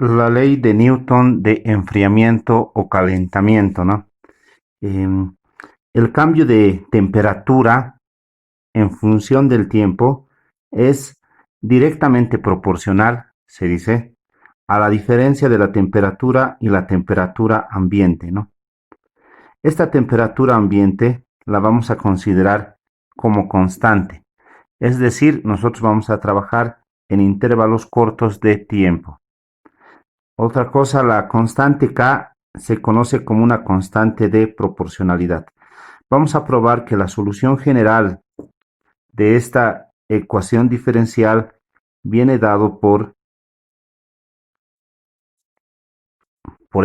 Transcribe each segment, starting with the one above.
la ley de Newton de enfriamiento o calentamiento, ¿no? Em, el cambio de temperatura en función del tiempo es directamente proporcional, se dice, a la diferencia de la temperatura y la temperatura ambiente, ¿no? Esta temperatura ambiente la vamos a considerar como constante, es decir, nosotros vamos a trabajar en intervalos cortos de tiempo. Otra cosa, la constante K se conoce como una constante de proporcionalidad. Vamos a probar que la solución general de esta ecuación diferencial viene dado por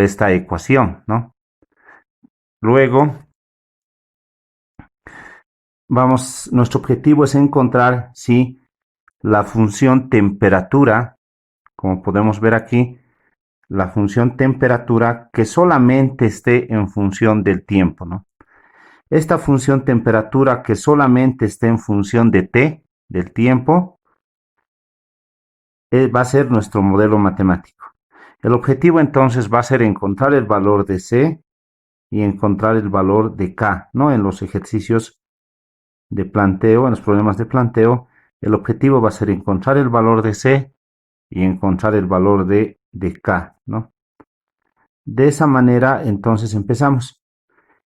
esta ecuación, ¿no? Luego, nuestro objetivo es encontrar si la función temperatura, como podemos ver aquí, la función temperatura que solamente esté en función del tiempo, ¿no? Esta función temperatura que solamente esté en función de t, del tiempo, va a ser nuestro modelo matemático. El objetivo entonces va a ser encontrar el valor de C y encontrar el valor de K, ¿no? En los ejercicios de planteo, en los problemas de planteo, el objetivo va a ser encontrar el valor de C y encontrar el valor de K, ¿no? De esa manera, entonces empezamos.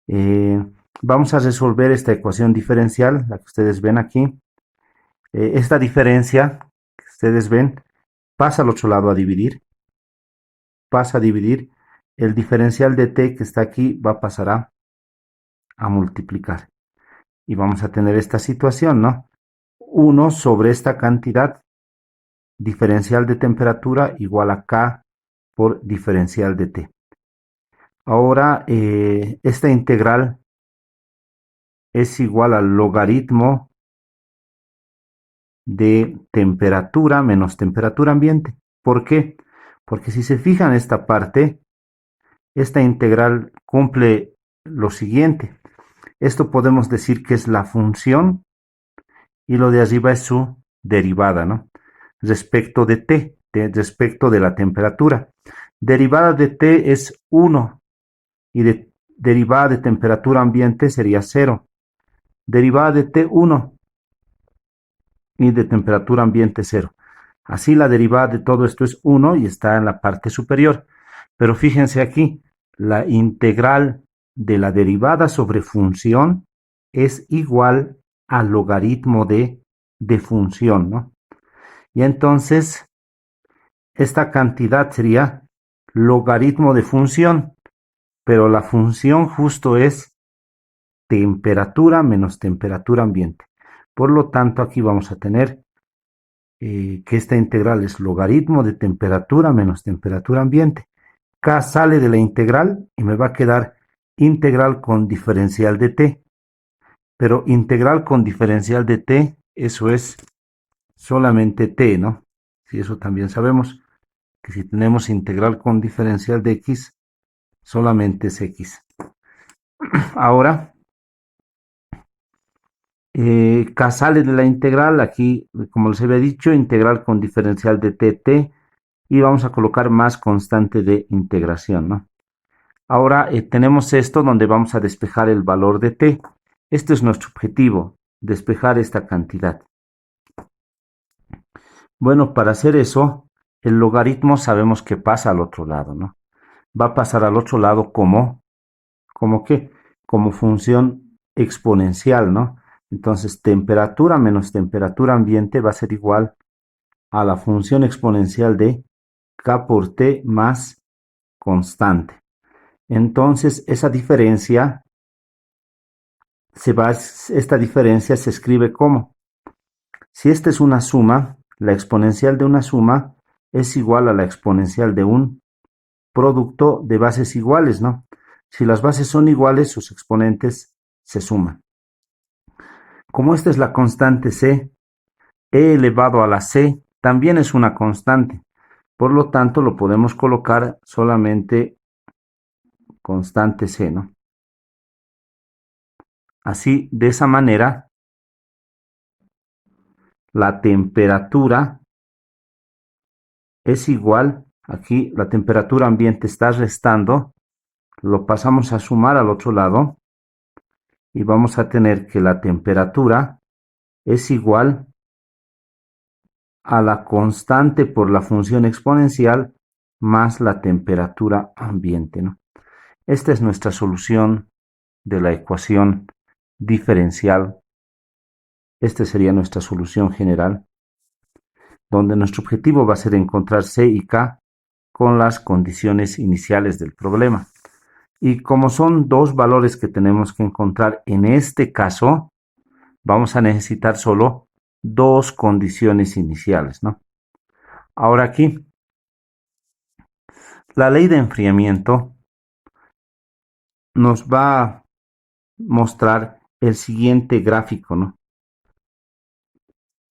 Eh, Vamos a resolver esta ecuación diferencial, la que ustedes ven aquí. Esta diferencia que ustedes ven pasa al otro lado a dividir, pasa a dividir. El diferencial de t que está aquí va a pasar a multiplicar. Y vamos a tener esta situación, ¿no? 1 sobre esta cantidad diferencial de temperatura igual a K por diferencial de T. Ahora, esta integral es igual al logaritmo de temperatura menos temperatura ambiente. ¿Por qué? Porque si se fijan en esta parte, esta integral cumple lo siguiente. Esto podemos decir que es la función y lo de arriba es su derivada, ¿no? Respecto de t, respecto de la temperatura. Derivada de t es 1 y derivada de temperatura ambiente sería 0. Derivada de t 1 y de temperatura ambiente 0. Así la derivada de todo esto es 1 y está en la parte superior. Pero fíjense aquí, la integral de la derivada sobre función es igual al logaritmo de función, ¿no? Y entonces esta cantidad sería logaritmo de función, pero la función justo es temperatura menos temperatura ambiente. Por lo tanto, aquí vamos a tener que esta integral es logaritmo de temperatura menos temperatura ambiente. K sale de la integral y me va a quedar integral con diferencial de t. Pero integral con diferencial de t, eso es solamente t, ¿no? Si eso también sabemos, que si tenemos integral con diferencial de x, solamente es x. Ahora, K sale de la integral, aquí, como les había dicho, integral con diferencial de tt, y vamos a colocar más constante de integración, ¿no? Ahora tenemos esto donde vamos a despejar el valor de t. Este es nuestro objetivo, despejar esta cantidad. Bueno, para hacer eso, el logaritmo sabemos que pasa al otro lado, ¿no? Va a pasar al otro lado ¿como qué? Como función exponencial, ¿no? Entonces, temperatura menos temperatura ambiente va a ser igual a la función exponencial de K por T más constante. Entonces, esta diferencia se escribe como, si esta es una suma, la exponencial de una suma es igual a la exponencial de un producto de bases iguales, ¿no? Si las bases son iguales, sus exponentes se suman. Como esta es la constante c, e elevado a la c también es una constante. Por lo tanto, lo podemos colocar solamente constante c, ¿no? Así, de esa manera, la temperatura es igual Aquí la temperatura ambiente está restando, lo pasamos a sumar al otro lado y vamos a tener que la temperatura es igual a la constante por la función exponencial más la temperatura ambiente, ¿no? Esta es nuestra solución de la ecuación diferencial. Esta sería nuestra solución general, donde nuestro objetivo va a ser encontrar C y K con las condiciones iniciales del problema. Y como son dos valores que tenemos que encontrar en este caso, vamos a necesitar solo dos condiciones iniciales, ¿no? Ahora aquí, la ley de enfriamiento nos va a mostrar el siguiente gráfico, ¿no?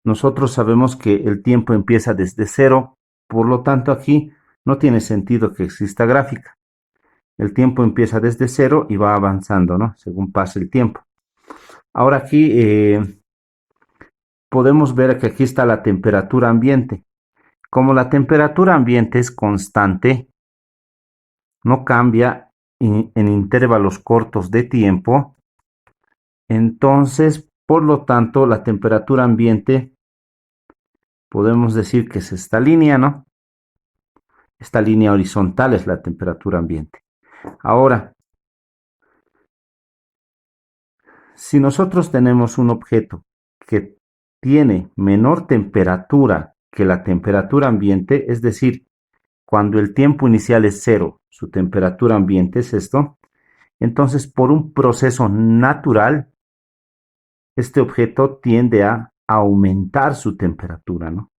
Nosotros sabemos que el tiempo empieza desde cero, por lo tanto aquí no tiene sentido que exista gráfica. El tiempo empieza desde cero y va avanzando, ¿no? Según pasa el tiempo. Ahora aquí podemos ver que aquí está la temperatura ambiente. Como la temperatura ambiente es constante, no cambia en intervalos cortos de tiempo, entonces, por lo tanto, la temperatura ambiente podemos decir que es esta línea, ¿no? Esta línea horizontal es la temperatura ambiente. Ahora, si nosotros tenemos un objeto que tiene menor temperatura que la temperatura ambiente, es decir, cuando el tiempo inicial es cero, su temperatura ambiente es esto, entonces por un proceso natural, este objeto tiende a aumentar su temperatura, ¿no?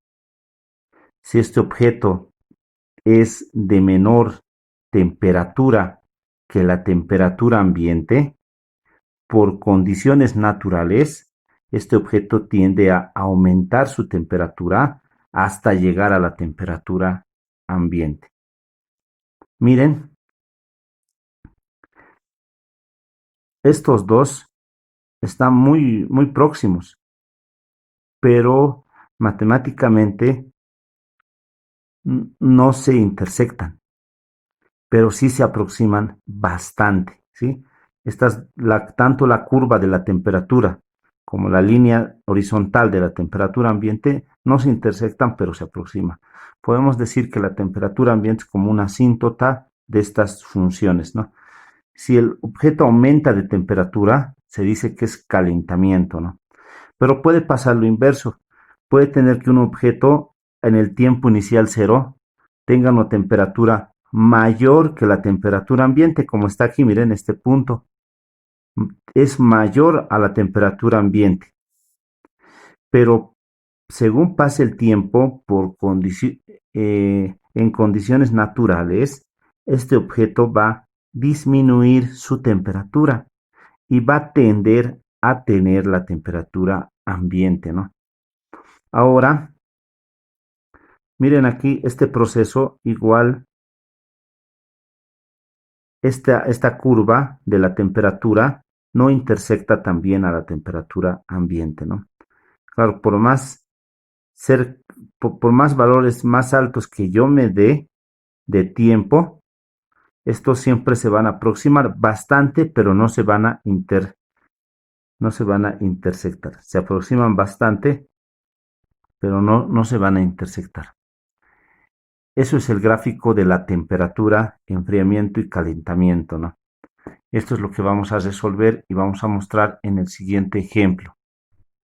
Si este objeto es de menor temperatura que la temperatura ambiente, por condiciones naturales, este objeto tiende a aumentar su temperatura hasta llegar a la temperatura ambiente. Miren, estos dos están muy próximos, pero matemáticamente no se intersectan, pero sí se aproximan bastante, ¿sí? Tanto la curva de la temperatura como la línea horizontal de la temperatura ambiente no se intersectan, pero se aproximan. Podemos decir que la temperatura ambiente es como una asíntota de estas funciones, ¿no? Si el objeto aumenta de temperatura, se dice que es calentamiento, ¿no? Pero puede pasar lo inverso. Puede tener que un objeto en el tiempo inicial cero tenga una temperatura mayor que la temperatura ambiente, como está aquí, miren, este punto es mayor a la temperatura ambiente. Pero según pase el tiempo, en condiciones naturales, este objeto va a disminuir su temperatura y va a tender a tener la temperatura ambiente, ¿no? Ahora, miren aquí este proceso igual, esta curva de la temperatura no intersecta también a la temperatura ambiente, ¿no? Claro, por más valores más altos que yo me dé de tiempo, estos siempre se van a aproximar bastante, pero no se van a intersectar. Se aproximan bastante, pero no se van a intersectar. Eso es el gráfico de la temperatura, enfriamiento y calentamiento, ¿no? Esto es lo que vamos a resolver y vamos a mostrar en el siguiente ejemplo.